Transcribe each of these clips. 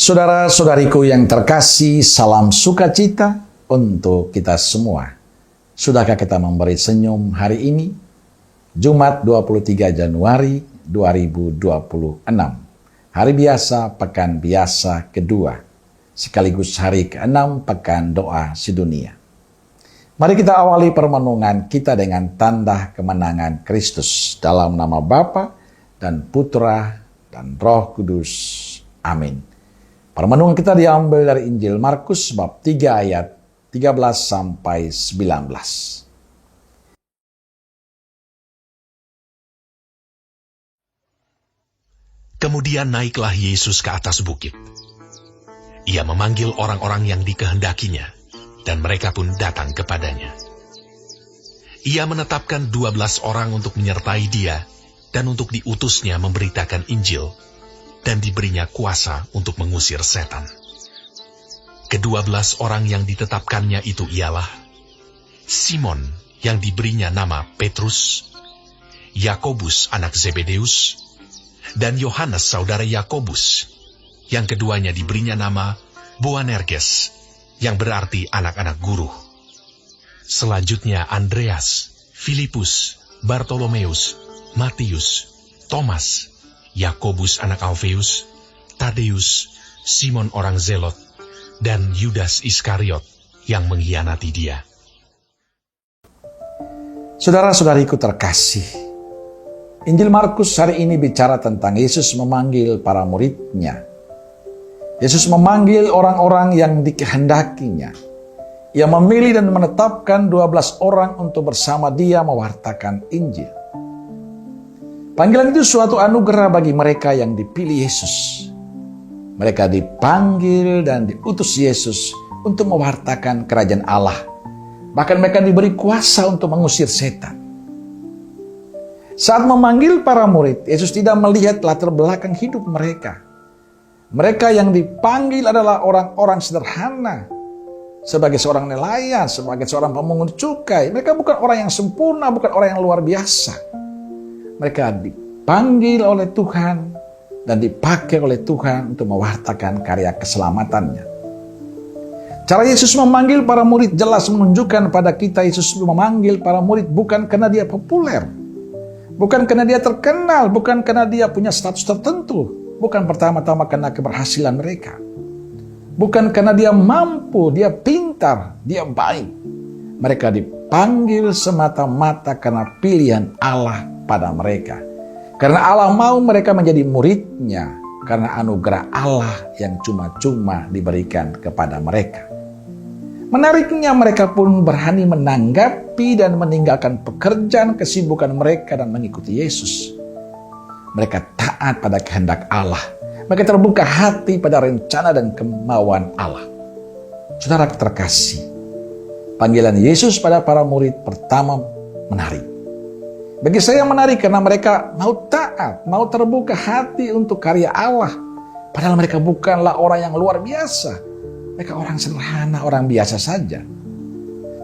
Saudara-saudariku yang terkasih, salam sukacita untuk kita semua. Sudahkah kita memberi senyum hari ini? Jumat 23 Januari 2026. Hari biasa, pekan biasa kedua. Sekaligus hari ke-6 pekan doa sedunia. Mari kita awali permenungan kita dengan tanda kemenangan Kristus. Dalam nama Bapa dan Putra dan Roh Kudus. Amin. Permenungan kita diambil dari Injil Markus bab 3 ayat 13 sampai 19. Kemudian naiklah Yesus ke atas bukit. Ia memanggil orang-orang yang dikehendakinya, dan mereka pun datang kepadanya. Ia menetapkan 12 orang untuk menyertai dia, dan untuk diutusnya memberitakan Injil, dan diberinya kuasa untuk mengusir setan. Ke-12 orang yang ditetapkannya itu ialah Simon yang diberinya nama Petrus, Yakobus anak Zebedeus, dan Yohanes saudara Yakobus, yang keduanya diberinya nama Boanerges, yang berarti anak-anak guru. Selanjutnya Andreas, Filipus, Bartolomeus, Matius, Thomas, Yakobus anak Alfeus, Tadeus, Simon orang Zelot, dan Yudas Iskariot yang mengkhianati dia. Saudara-saudariku terkasih, Injil Markus hari ini bicara tentang Yesus memanggil para muridnya. Yesus memanggil orang-orang yang dikehendakinya. Ia memilih dan menetapkan 12 orang untuk bersama dia mewartakan Injil. Panggilan itu suatu anugerah bagi mereka yang dipilih Yesus. Mereka dipanggil dan diutus Yesus untuk mewartakan kerajaan Allah. Bahkan mereka diberi kuasa untuk mengusir setan. Saat memanggil para murid, Yesus tidak melihat latar belakang hidup mereka. Mereka yang dipanggil adalah orang-orang sederhana. Sebagai seorang nelayan, sebagai seorang pemungut cukai. Mereka bukan orang yang sempurna, bukan orang yang luar biasa. Mereka dipanggil oleh Tuhan dan dipakai oleh Tuhan untuk mewartakan karya keselamatannya. Cara Yesus memanggil para murid jelas menunjukkan pada kita Yesus memanggil para murid bukan karena dia populer. Bukan karena dia terkenal, bukan karena dia punya status tertentu. Bukan pertama-tama karena keberhasilan mereka. Bukan karena dia mampu, dia pintar, dia baik. Mereka dipanggil semata-mata karena pilihan Allah pada mereka. Karena Allah mau mereka menjadi muridnya. Karena anugerah Allah yang cuma-cuma diberikan kepada mereka. Menariknya mereka pun berani menanggapi dan meninggalkan pekerjaan kesibukan mereka dan mengikuti Yesus. Mereka taat pada kehendak Allah. Mereka terbuka hati pada rencana dan kemauan Allah. Saudara terkasih, panggilan Yesus pada para murid pertama menarik. Bagi saya menarik karena mereka mau taat, mau terbuka hati untuk karya Allah. Padahal mereka bukanlah orang yang luar biasa. Mereka orang sederhana, orang biasa saja.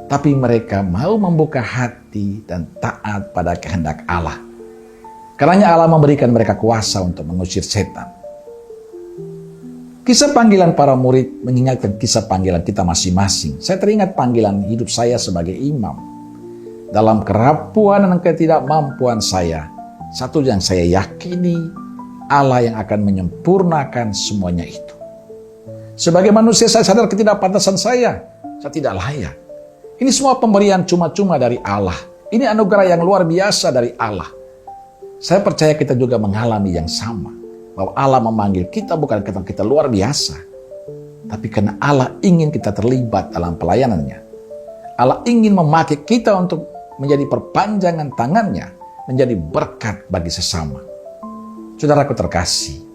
Tapi mereka mau membuka hati dan taat pada kehendak Allah. Karenanya Allah memberikan mereka kuasa untuk mengusir setan. Kisah panggilan para murid mengingatkan kisah panggilan kita masing-masing. Saya teringat panggilan hidup saya sebagai imam. Dalam kerapuan dan ketidakmampuan saya, satu yang saya yakini, Allah yang akan menyempurnakan semuanya itu. Sebagai manusia saya sadar ketidakpantasan saya tidak layak. Ini semua pemberian cuma-cuma dari Allah. Ini anugerah yang luar biasa dari Allah. Saya percaya kita juga mengalami yang sama. Bahwa Allah memanggil kita bukan karena kita luar biasa. Tapi karena Allah ingin kita terlibat dalam pelayanannya. Allah ingin memakai kita untuk menjadi perpanjangan tangannya. Menjadi berkat bagi sesama. Saudaraku terkasih.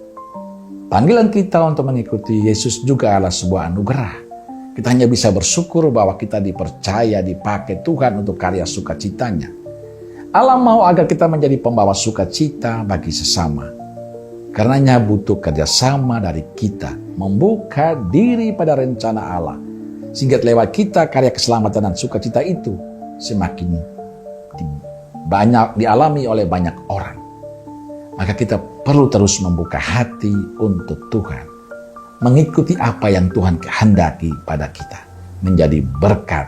Panggilan kita untuk mengikuti Yesus juga adalah sebuah anugerah. Kita hanya bisa bersyukur bahwa kita dipercaya, dipakai Tuhan untuk karya sukacitanya. Allah mau agar kita menjadi pembawa sukacita bagi sesama. Karenanya butuh kerjasama dari kita, membuka diri pada rencana Allah. Sehingga lewat kita karya keselamatan dan sukacita itu semakin banyak dialami oleh banyak orang. Maka kita perlu terus membuka hati untuk Tuhan. mengikuti apa yang Tuhan kehendaki pada kita, menjadi berkat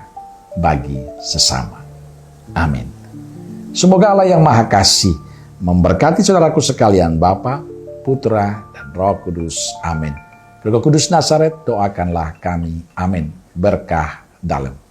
bagi sesama. Amin. Semoga Allah yang Maha Kasih memberkati saudaraku sekalian, Bapa, Putra, dan Roh Kudus. Amin. Roh Kudus Nazaret, doakanlah kami. Amin. Berkah dalam.